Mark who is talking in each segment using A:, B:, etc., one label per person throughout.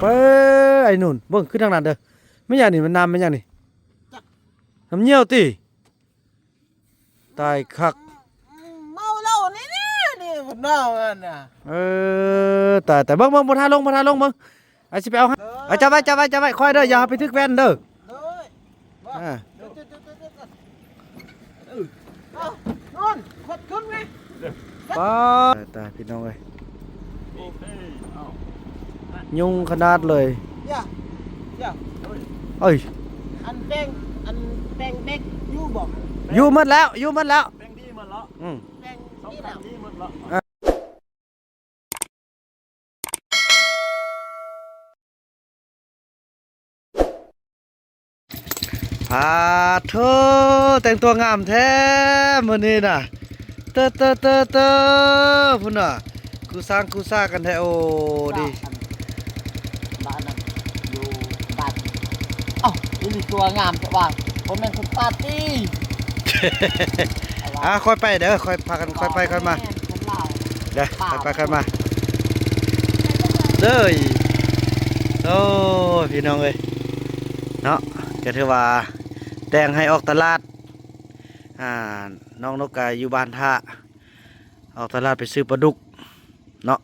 A: ไปไอ้นุ่นเบิ่งขึ้นทางนั้นเด้อไม่อย่างนี้มันน้ำไม่อย่างนี้น้ำเงี้ยวติตายคัก
B: เมาเหล้านี่มันเมากันน่ะ
A: แต่เบิ่งบ่ทาลงเบิ่งไอ้สิไปเอาให้จับไว้ค่อยเด้ออย่าไปทึกแว่นเด้อ
B: นอนขดขึ้นไง
A: ป้าตายพี่น้องเอ้ยยุงขนาดเลย
B: ย่า
A: เอ้ย
B: อันแป้งเด็กอยู่บอก
A: อยู่หมดแล้ว
C: แป้งดีหมดแล้ว
B: แป้ง
C: นี่แหละดีหมดแล้ว
A: พาเธอแต่งตัวงามแท้มื้อนี้น่ะเตอพุ่นน่ะกูสร้างกูซ่ากันแท้โอ้ดิ
B: บ้านนั้นอยู่บ้านนี่ตัวงามแต่ว่าผมเป็นคนปาร์ตี้
A: ค่อยไปเด้อค่อยพากันค่อยไปค่อยมาเด้อค่อยไปค่อยมาเด้อโอ้พี่น้องเอ้ยเนาะก็ถือว่าแต่งให้ออกตลาดน้องนกกาอยู่บ้านท่าออกตลาดไปซื้อปลาดุกเนาะ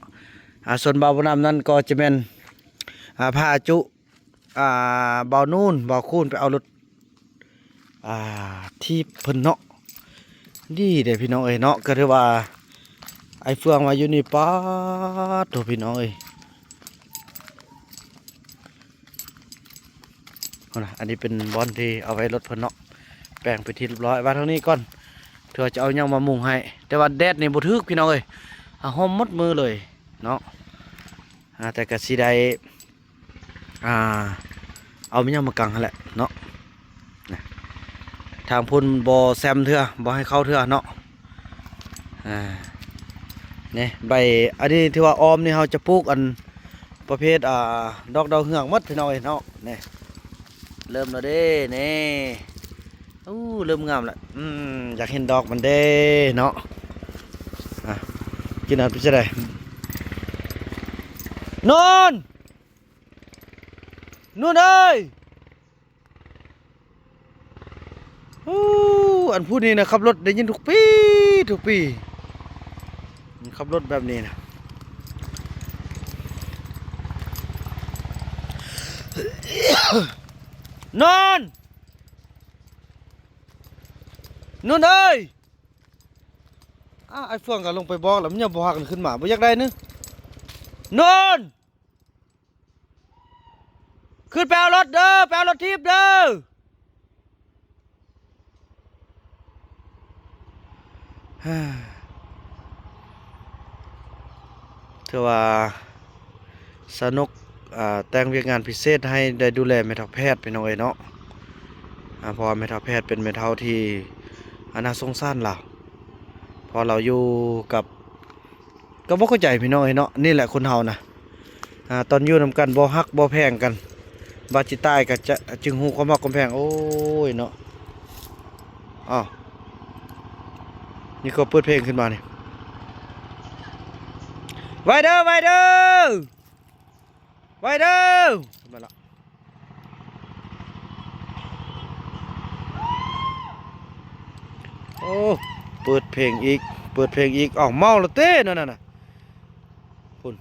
A: ส่วนเบาบุญนำนั้นก็จะเป็นผ้าจุเบานู่นเบาคูนไปเอารถที่เพิ่นเนาะดีเด้พี่น้องเอ้ยเนาะก็ถือว่าไอ้เฟืองมาอยู่นี่ป๊าดโตพี่น้องเอ้ยอันนี้เป็นบอลที่เอาไว้รถเพิ่นเนาะแปลงไปทีเรียบร้อยว่าเท่านี้ก่อนเธอจะเอายังมามุงให้แต่ว่าแดดนี่บ่ทึกพี่น้องเอ้ยห่มหมดมือเลยเนาะแต่ก็สิได้เอามันยังมากังหั่นแหละเนาะทางพุ่นบ่แซมเถื่อบ่ให้เข้าเถื่อเนาะนี่ใบอันนี้ที่ว่าออมนี่เฮาจะปลูกอันประเภทดอกดาวเฮืองหมดพี่น้องเอ้ยเนาะนี่เริ่มแล้วเด้นี่เริ่มงามแล้วอยากเห็นดอกมันเด้เนาะกินอันไปจะได้นอนนู่นเอ้ยอันพูดนี่นะขับรถได้ยินทุกปีขับรถแบบนี้นะนอนนู่นเอ้ยไอ้เฟื่องก็ลงไปบอกแล้วมันยังบอกกันขึ้นมาบ่อยากได้นึนอนขึ้นไปเอารถเด้อไปเอารถทิพย์เด้อถือว่าสนุกแต่งเวียกงานพิเศษให้ได้ดูแลแม่ทัพแพทย์เป็นเอาไว้เนาะเพราะแม่ทัพแพทย์เป็นแม่ทัพที่น่าสงสารเราพอเราอยู่กับก็บ่เข้าใจพี่น้องเนาะนี่แหละคนเฮานะตอนอยู่นำกันบ่ฮักบ่แพงกันบาจิตายก็จะจึงฮู้ความฮักความแพงโอ้ยเนาะนี่ก็เปิดเพลงขึ้นมานี่ไว้เด้อมาละโอ้เปิดเพลงอีกเมาแล้วเต้นั่นน่ะคุณ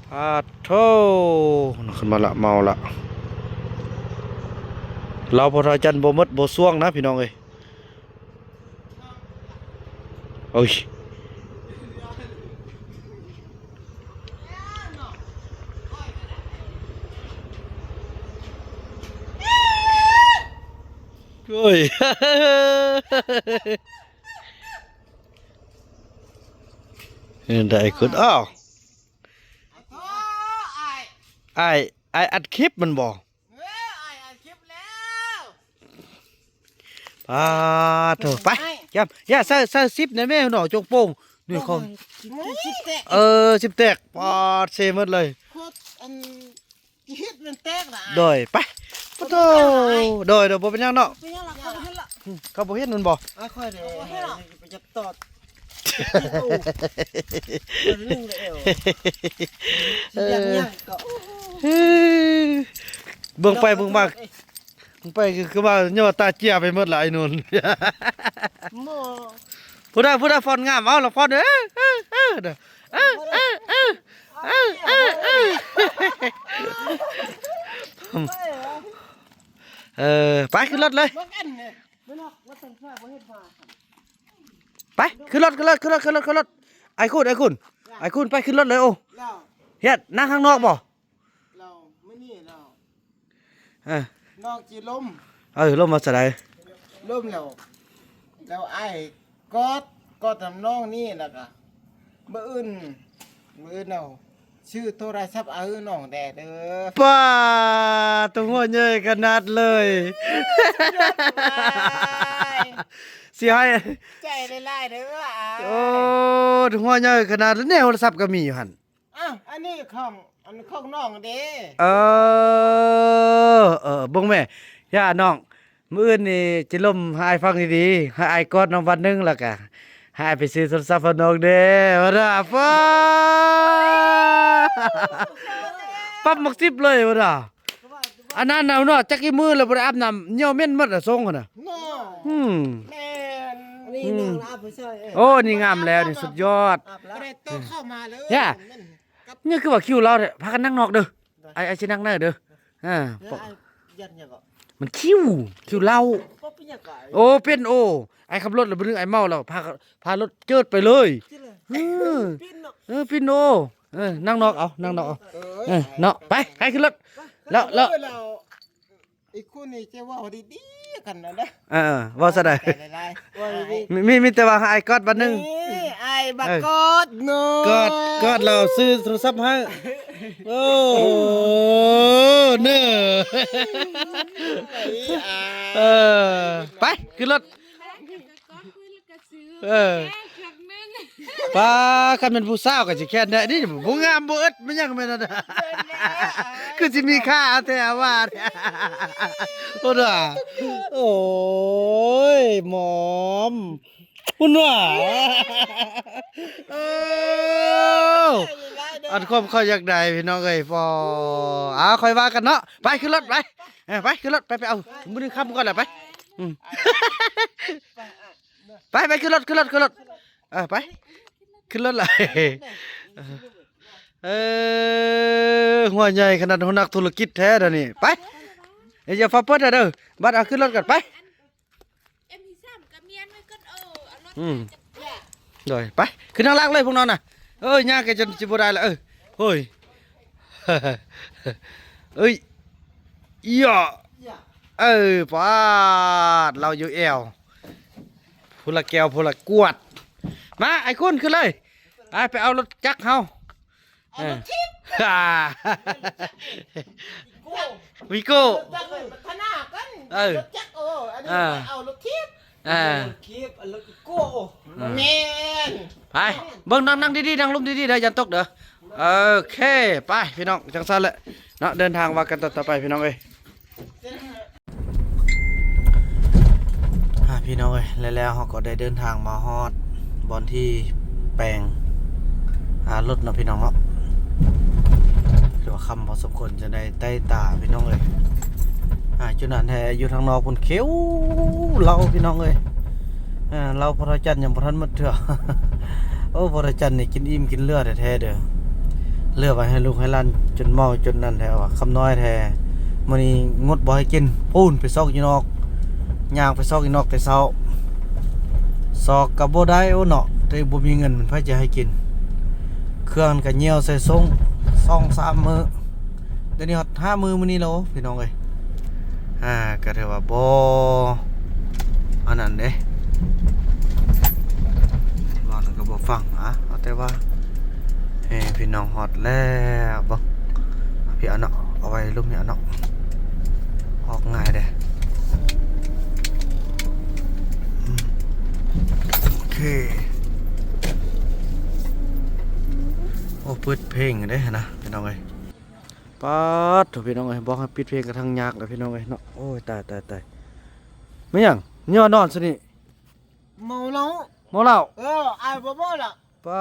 A: พาโธขึ้นมาละเมาละเราพอทาจันบ่มดบ่ซ่วงนะพี่น้องเอ้ยโอ้ยโอ้ยได้คุณไอ้อัดคลิปมันบอก
B: อัดคลิปแล้ว
A: เถอะไปย่าใส่ซิปในแม่หน่อจงโป่งนี่เขาซิปแตกเซหมดเลย
B: ฮิตมันแตกนะ
A: โดยไปปะโตโดยบ่เป็นยังเนาะเขาบ่เฮ็ดมันบ่
B: ค่อยเด้ไปจับตอด ลึงเลยเอวยังยังก็
A: เบิ่งไปเบิ่งมาเบิ่งไปคือว่าย่อตาเจียไปหมดละไอ้นุ่น
B: หมอ
A: ผู้ใดฟอนงามเอาละฟอนเด้อเด้อไปขึ้นรถเลย
B: บ่กันเนี่ยบ่นอกว่าต้นฟ้าบ่เฮ็ดฟ้า
A: ไปขึ้นรถไอ้คุณไปขึ้นรถเลยโอ้
B: เรา
A: เฮ็ดนั่งข้างนอกบ่
B: เรามื้อนี้เรา
A: เออน
B: อกจีลม
A: ลมมาซะได้
B: ลมแล้วไอ้กอดทำน้องนี่แล้วก็มื้ออื่นเอาชื่อโทรศัพท์เอาน้องแดเด้อ
A: ป้าตัวหัวใหญ่ขนาดเลยสิให้
B: ใจหลายๆเด้ออ่ะ
A: โอ้ตัวหัวใหญ่ขนาดนั้นแนวโทรศัพท์ก็มีอยู่หั่น
B: อ้าวอันนี้ของน้องเด้
A: เบิ่งแม่ย่าน้องมื้ออื่นนี่จิล่มให้อ้ายฟังดีๆให้อ้ายกอดน้องวันหนึงแล้วก็ให้อ้ายไปซื้อโทรศัพท์ให้น้องเด้ว่าล่ะฟ้าปั๊บหมักสิบเลยว่าล่ะอันนั้นน่ะเนาะจักกี่มื้อแล้วบ่ได้อาบน้ำเหี่ยวเหม็นหมดอะทรงหั่นน่ะ
B: น้อ
A: แม่
B: อันนี้น้องอาบไปใช่
A: โอ้นี่งามแล้วนี่สุดยอด
B: อาบแล้วได้โตเข้ามาเลย
A: ย่า นี่คือว่าคิวเราเด้อพากันนั่งนอกเด้อไอ้สินั่งเด้อเด้อปก
B: ยันยังก็
A: มันคิวเรา
B: ก็เป็นยังไง
A: โอ้เป็นโอ้ไอ้ขับรถแล้วบ่นึงไอ้เมาแล้วพารถเจิดไปเลย เออ
B: ปิ้นเนาะ
A: พี่โนนั่งนอกเอาเนาะไปขึ้นรถแล้ว
B: อีกคู่นี้จะว่าดีๆกันนะ
A: ว่าซะได้
B: ใจหลายๆว่าดี
A: มีแต่ว่าไอ้กอดบัดนึง
B: นี่ไอ้บักกอดเนาะ
A: กอดเราซื้อโทรศัพท์ให้โอ้เน้อไปขึ้นรถป้าคันเป็นผู้สาวก็สิแค่นั้นนี่บ่งามบ่อึดมันยังแม่นน่ะคือสิมีค่าแต่ว่าเนี่ยโอ้ด่าโอ้ยหมอมพุ่นว่าอันความเข้าอยากได้พี่น้องเอ้ยฟอค่อยว่ากันเนาะไปขึ้นรถไปขึ้นรถไปเอามื้อนึงค่ำก่อนแหละไปไปขึ้นรถไปขึ้นรถเลยหัวใหญ่ขนาดหัวนักธุรกิจแท้เด้อนี่ไปอย่าฟ้าเปิดเด้อบัดเอาขึ้นรถกันไปrồiไปขึ้นข้างล่างเลยพวกเราน่ะย่าแกจนจิบ่ได้ละเฮ้ยเอ้ยย่าปาดเราอยู่แอวพูละแก้วพูละกวดมาไอ้คุณขึ้นเลยไปเอารถจักรเฮาวิโก้
B: ขนาดกันรถจักรอันนี้เอารถทิพย์ทิพย์รถโก้แม่น
A: ไปเบิ่งนั่งดีๆนั่งลมดีๆเด้ออย่าตกเด้อโอเคไปพี่น้องจังซั่นแหละเนาะเดินทางว่ากันต่อไปพี่น้องเอ้ยพี่น้องเอ้ยแล้วเฮาก็ได้เดินทางมาฮอดบอนที่แปลงรถเนาะพี่น้องเนาะหรือว่าคำพอสมควรจะได้ใต้ตาพี่น้องเอ้ยจุดนั้นแท้อยู่ทางนอกพุ่นเขียวเราพี่น้องเอ้ยเราพระจันทร์ยังบ่ทันหมดเถื่อ โอ้พระจันทร์นี่กินอิ่มกินเลือดแท้เด้อเลือดไว้ให้ลูกให้หลานจนเมาจนนั่นแท้ว่าคำน้อยแท้มื้อนี้งดบ่ให้กินปูนไปซอกอยู่นอกย่างไปซอกอยู่นอกแต่เช้าซอกก็บ่ได้โอ้เนาะแต่บ่มีเงินมันไผจะให้กินเครื่องก็เหี่ยวใส่ส่ง2-3 มื้อเดี๋ยวนี้ฮอด5 มื้อมื้อนี้แล้วพี่น้องเอ้ยก็ถือว่าบ่อันนั้นเด้ว่าแล้วก็บ่ฟังเอาแต่ว่าพี่น้องฮอดแล้วบ่พี่เอาเนาะเอาไว้ลุ่มนี่เอาเนาะออกง่ายเด้โอเคโอ้เปิดเพลงเด้นะพี่น้องเอ้ยป๊าดโถพี่น้องเอ้ยบอกให้ปิดเพลงกระทั่งยากแล้วพี่น้องเอ้ยเนาะโอ้ยตายไม่หยังย่อนอนซะนี่
B: เมาแล้ว
A: เมาเหล้า
B: ไอ้บ่เมาล่ะ
A: ป้า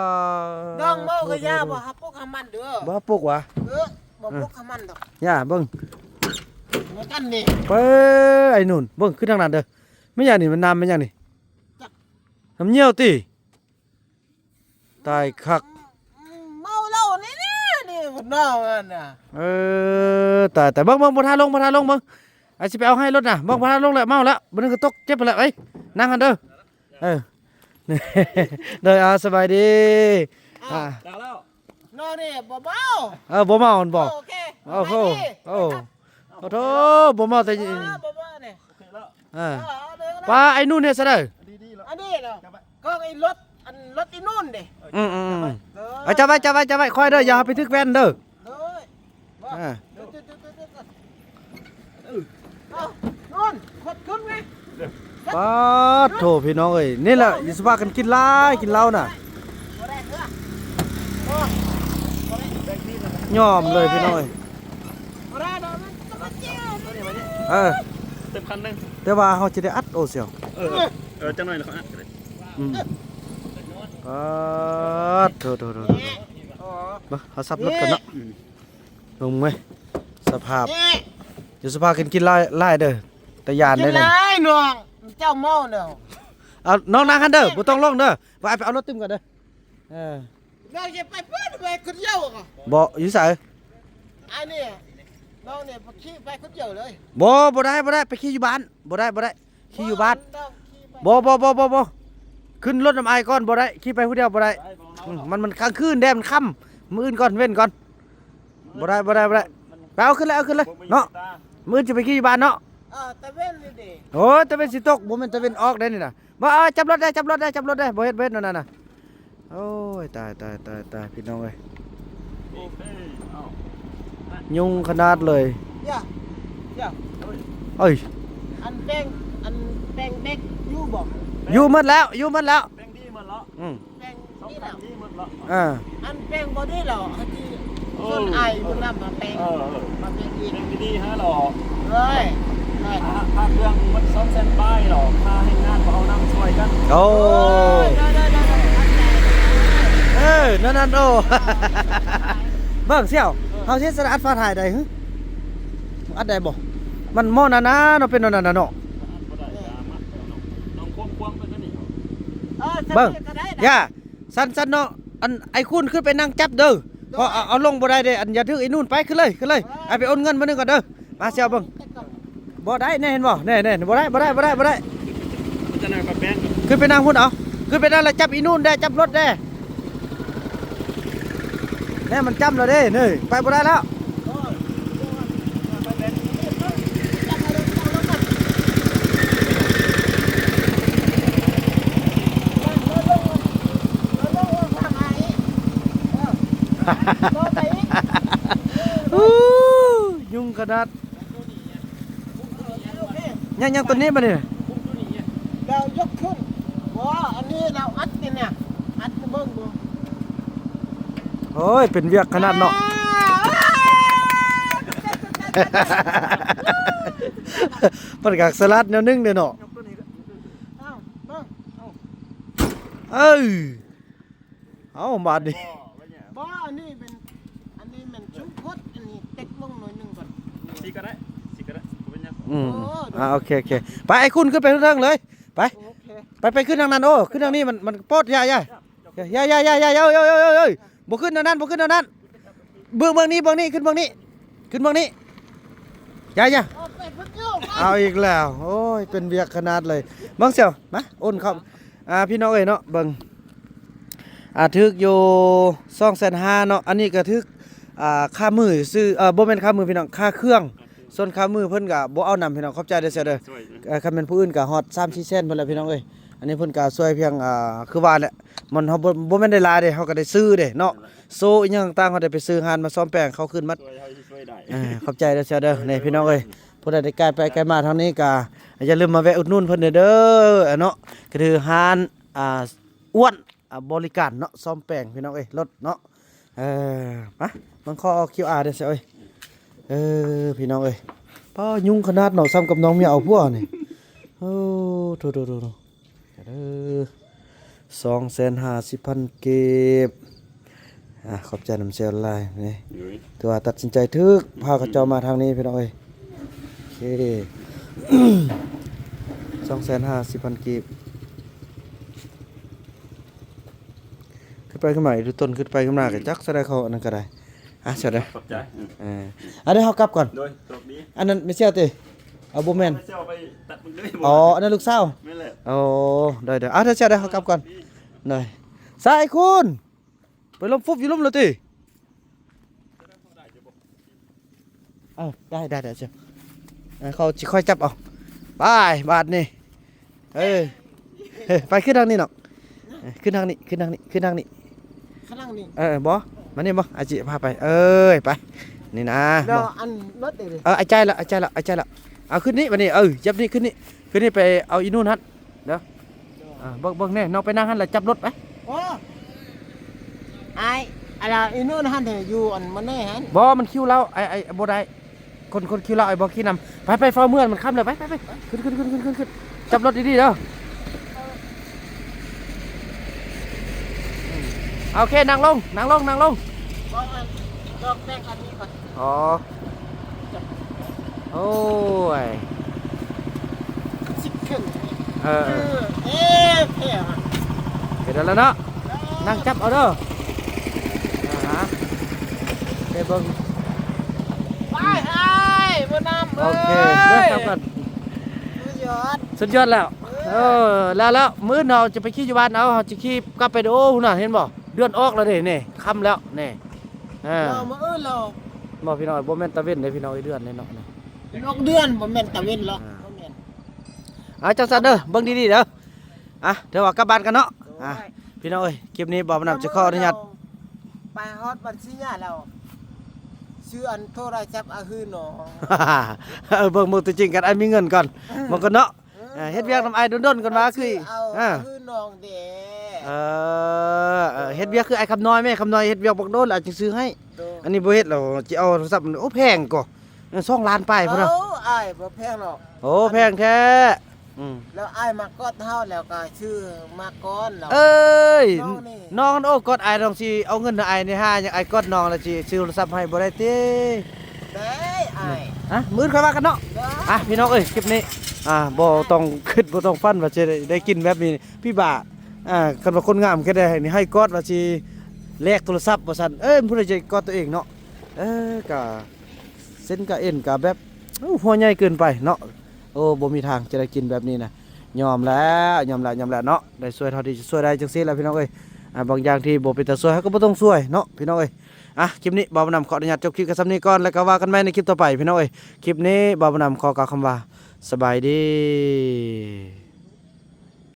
B: น้องเมาก็ย่าบ่ฮับพวกมันเด้อ
A: บ่ปลุกวะ
B: บ่พวกมันดอก
A: ย่าเบิ่ง
B: มากันนี่
A: ไปไอ้นุ่นเบิ่งขึ้นทางนั้นเด้อไม่อย่างนี่มันน้ำไม่อย่างนี่น้ำเงี้ยวติตายคัก
B: เมาเหล้านี่บ่น้องนั่นน่ะ
A: แต่เบิ่งบ่ท่าลงเบิ่งไอ้สิไปเอาให้รถน่ะเบิ่งบ่ท่าลงแล้วเมาแล้วบ่นึงก็ตกเจ็บไปแล้วเอ้ยนั่งกันเด้อนี่ เด้อสบายดี
C: จากแล้ว
B: น้องนี่บ่เมา
A: บ่เมามันบ่
B: โอเค
A: โอ้โหโอ้โธ่บ่เมาแต่
B: บ่เมานี่
C: โอเคแล้ว
A: ป้าไอ้นู่นเนี่ยซะเด้อ
C: ดีๆแล้ว
B: อันนี้เนาะก็ไอ้รถอีนู่นดิ
A: เอาจับไว้ค่อยเด้ออย่าไปทึกแว่นเด้อ
B: เลยว่า
A: อ่า
B: นู่นขดขึ้นไง
A: ป้าโถพี่น้องเอ้ยนี่แหละอย่าสิพากันกินเหล้าน่ะ
B: บ่ได้เด้อย
A: อมเลยพี่น้องเอ้ย
B: บ่ได้ดอกมันต้องมาเจียว
C: ตัวนี้มานี่ เต็มคันหนึง
A: แต่ว่าเฮาสิได้อัดโอเสียว
C: จังหน่อยแล้วเขาอ่ะ
A: ป้าโถมาเฮาสับรถกันเนาะลงไหมสภาพอย่าสิพากันกินไล่เด้อแต่ยาน
B: กิ
A: ได้
B: น
A: เลย
B: ไรน้องเจ้าเมาเนาะ
A: เอาน้องนั่งกันเด้อบ่ต้องลงเด้อไปเอารถตึ้มก่อนเด้อ
B: น้องจะไปเปิ้นไปคนเดียวก็
A: บ่อยู่ไส
B: ไอ้นี่น้องเนี่ยขี่ไปคนเดียวเลย
A: บ่ได้ไปขี่อยู่บ้านบ่ได้ขี่อยู่บ้านบ่ขึ้นรถน้ำไอก่อนบ่ได้ขี่ไปผู้เดียวบ่ได้มันกลางคืนแดดมันค่ำมื้ออื่นก่อนเว้นก่อนบ่ได้ไปเอาขึ้นเลยเนาะมื้ออื่นจะไปขี่อยู่บ้านเนาะ
B: ตะเว้นนี่ดิ
A: โอ้ตะเวนสิตกบ่แม่นตะเวนออกได้นี่น่ะมาจับรถได้บ่เฮ็ดนั่นน่ะโอ้ยตายพี่น้องเอ้ย
C: โอเคเอา
A: ยุงขนาดเลย
B: ย่า
A: เอ้ย
B: อันแป้งเด็กอยู่บ่
A: อยู่หมดแล้ว
C: แป้งดีหมดแล้ว
B: แป้ง
C: สอง
B: นี่
C: แป้
B: แหละ
C: งดีหมดแล้ว
B: อันแป้งบ่ได้หรออันที่ต้นไอ้พวกนั้นมาแป้งมาแป้งอีก
C: แป้งดีๆฮะหรอ
B: เลยเลย
C: ค่าเครื่องมันซ้อมเส้นป้ายหรอค่าให้งานเขาเอาน้ำช่วยกัน
A: โอ้
B: ได้
A: นั่นโอ้ เบิ่งเสี่ยวเฮาสิสระอัดฟ้าถ่ายได้หึอัดได้บ่มันหม้อนั่นนะเนาะเป็นนั่นน่ะเนาะ
C: บ่ได้ยามัดน้องควงไปนั่นนี่
A: เบิ่งย่าสั้นๆเนาะอันไอ้คุณขึ้นไปนั่งจับเด้อพอเอาลงบ่ได้เด้อันอย่าถือไอ้นู่นไปขึ้นเลยไอ้ไปโอนเงินมานึงก่อนเด้อมาเสี่ยวเบิ่งบ่ได้แน่เห็นบ่แน่บ่ได้
C: มันจะนั่งกับแป้ง
A: ขึ้นไปนั่งพุ่นเอาขึ้นไปนั่งแล้วจับอีนู่นได้จับรถได้แน่มันจำแล้วเด้นี่ไปบ่ได้แล้วยุงกระดัดยังตัวนี้มาเนี่ย
B: เรายกขึ้นบ่อันนี้เราอัดเนี่ยอัดเบิ่ง
A: โอ้ยเป็นเวียกขนาดเนาะ มันกากสลัดแนวนึงเด้อเนาะเอาบาดนี่
B: บ่อันนี้มันชุบพดอันนี้เต็กลงหน่อยนึงก่อน
C: สีก็ได้เป็นยัง
A: โอเคไปไอ้คุณขึ้นไปเรื่องเลยไป
B: โอเค
A: ไปขึ้นทางนั้นโอ้ขึ้นทางนี้มันโปดย่าบ่ขึ้นทางนั้นเบื้องนี้ขึ้นเบื้องนี้ย่า
B: เอาไปพุ่นอยู่
A: เอาอีกแล้วโอ้ยเป็นเวียกขนาดเลยบังเสี่ยวมาโอนเข้าพี่น้องเอ้ยเนาะเบิ่งทึกอยู่250,000เนาะอันนี้ก็ทึกค่ามือซื้อบ่แม่นค่ามือพี่น้องค่าเครื่องส่วนค่ามือเพิ่นก็บ่เอานำพี่น้องขอบใจเด้อเสียเด้อคันเป็นผู้อื่นก็ฮอด 3-4 เซนเพิ่นแหละพี่น้องเอ้ยอันนี้เพิ่นก็ช่วยเพียงคือว่าแหละมันเฮาบ่แม่นได้หลายเด้เฮาก็ได้ซื้อเด้เนาะโซอีหยังต่างๆเฮาได้ไปซื้อหานมาซ่อมแปลงเขาขึ้นมา
C: ช่วยได้
A: ขอบใจเด้อเสียเด้อนี่พี่น้องเอ้ยผู้ใดได้ใกล้ไปใกล้มาทางนี้ก็อย่าลืมมาแวะอุดหนุนเพิ่นเด้อเนาะก็คือหานอ้วนบริการเนาะซ่อมแปลงพี่น้องเอ้ยรถเนาะมามันขอ QR เด้อเสียเอ้ยพี่น้องเอ้ยป้ายุ่งขนาดเนาะซ้ำกับน้องเมียเอาพวกนี่โอ้โถ 250,000 กีบขอบใจน้ำเซลไลน์นี่ตัวตัดสินใจทึกพาเขาเจ้ามาทางนี้พี่น้องเอ้ยโอเค 250,000 กีบขึ้นไปขึ้นมาอีกดูต้นขึ้นไปขึ้นมาก็จักซะได้เขาอันนั้นก็ได้เสร็จแล้ว
C: ขอบใจ
A: เดี๋ยวเฮากลับก่อน
C: โดยตรงนี้
A: อันนั้นไม่เชี่ยวติเอาบ่แม่น
C: ไม่ใช่เอาไปตัดมึงด้วย
A: อ๋ออันนั้นลูกสาว
C: ไม่แหละ
A: โอ้ได้เดี๋ยวเชี่ยวได้เฮากลับก่อนได้สายคุณไปลมฟุบอยู่ลมเลยติได้เดี๋ยวเชี่ยวเขาสิค่อยจับเอาไปบาทนี่ไปขึ้นทางนี้เนาะขึ้นทางนี้
B: ข้างล่างนี่
A: บ่มานี่บ่อาจิพาไปไปนี่นะ
B: แล้วอันรถเด้อ
A: ไอ้ใจละเอาขึ้นนี่มานี่จับนี่ขึ้นนี่ไปเอาอีนู่นฮั่นเดี๋ยวเบิ่งแน่น้องไปนั่งหั่นแล้วจับรถไป
B: โอ้อะไรอีนู่นหันเถอะอยู่อันมันแน่หัน
A: บ่มันคิวเราไอ้บ่ได้คนคิวเราไอ้บ่ขี้นำไปเฝ้าเมื่อนมันค่ำเลยไปขึ้นจับรถดีๆเด้อโอเคนั่งลง
B: บอกอันดอกแป้งอันนี้ก่อน
A: อ๋อโอ้ย
B: สิบขึ้น
A: เออ
B: เท่อะ
A: เห็นแล้วเนาะนั่งจับเอาเด้อไปเบิ่ง
B: ไปบนน้ำ
A: โอเคเด้อครับกัน สุดยอดแล้วแล้วมื้อเราจะไปขี่อยู่บ้านเอาจะขี่กลับไปโอ้หุ่นน่ะเห็นบ่เดือนออกแล้วนี่ค่ำแล้วนี่
B: เรามาเรา
A: บ่พี่น้องบ่แม่นตะเว้นเด้พี่น้องเดือนเนาะ
B: นอกเดือนบ่แม่นตะเว้นหรอกบ่แม่น
A: จังซั่นเด้อเบิ่งดีๆเด้อเดี๋ยวว่ากลับบ้านกันเนาะพี่น้องเอ้ยคลิปนี้บ่าวนํจะขออนุญาต
B: ไปฮอดบัญชีญาแล้วชื่ออันโทรศัพท์หือหนอ
A: เบิ่งมือตัวจริงกันไอ้มีเงินก่อนมันก็เนาะเฮ็ดเวียกนำไอ้ดนๆกันมาคือ
B: หือน้องเด้
A: เฮ็ดเวียกคือไอ้คำน้อยแม่คำน้อยเฮ็ดเวียกบักโดนแล้วจึงซื้อให้อันนี้บ่เฮ็ดแล้วสิเอาโทรศัพท์โอ้แพงก็2 ล้านไปพุ่นน่ะ
B: อ้ายบ่แพงหรอก
A: โอ้แพงแท้
B: แล้วอ้ายมากอดเฮาแล้วก็ชื่อมาก้อนแล้ว
A: น้องโอ้กดไอ้ต้องสิเอาเงินให้ไอ้นี่หาอย่างไอ้กดน้องแล้วสิซื้อโทรศัพท์ให้บ่ได้ติ
B: ได้อ้าย
A: มื้อค่อยว่ากันเนาะพี่น้องเอ้ยคลิปนี้บ่ต้องคิดบ่ต้องฟันว่าจะได้กินแบบนี้พี่บ่าคันว่าคนงามแค่ได้นี่ให้กอดว่าสิแลกโทรศัพท์ว่าซั่นผู้ใดจะกอดตัวเองเนาะก็เส้นก็เอ็นก็แบบหัวใหญ่เกินไปเนาะบ่มีทางจะได้กินแบบนี้นะยอมแล้วเนาะได้ช่วยเท่าที่จะช่วยได้จังซี่แหละพี่น้องเอ้ยบางอย่างที่บ่เป็นตาช่วยเขาก็บ่ต้องช่วยเนาะพี่น้องเอ้ยคลิปนี้บ่าวนำขออนุญาตจบคลิปกันซ้ำนี้ก่อนแล้วก็ว่ากันใหม่ในคลิปต่อไปพี่น้องเอ้ยคลิปนี้บ่าวนำขอกล่าวคำว่าสบายดี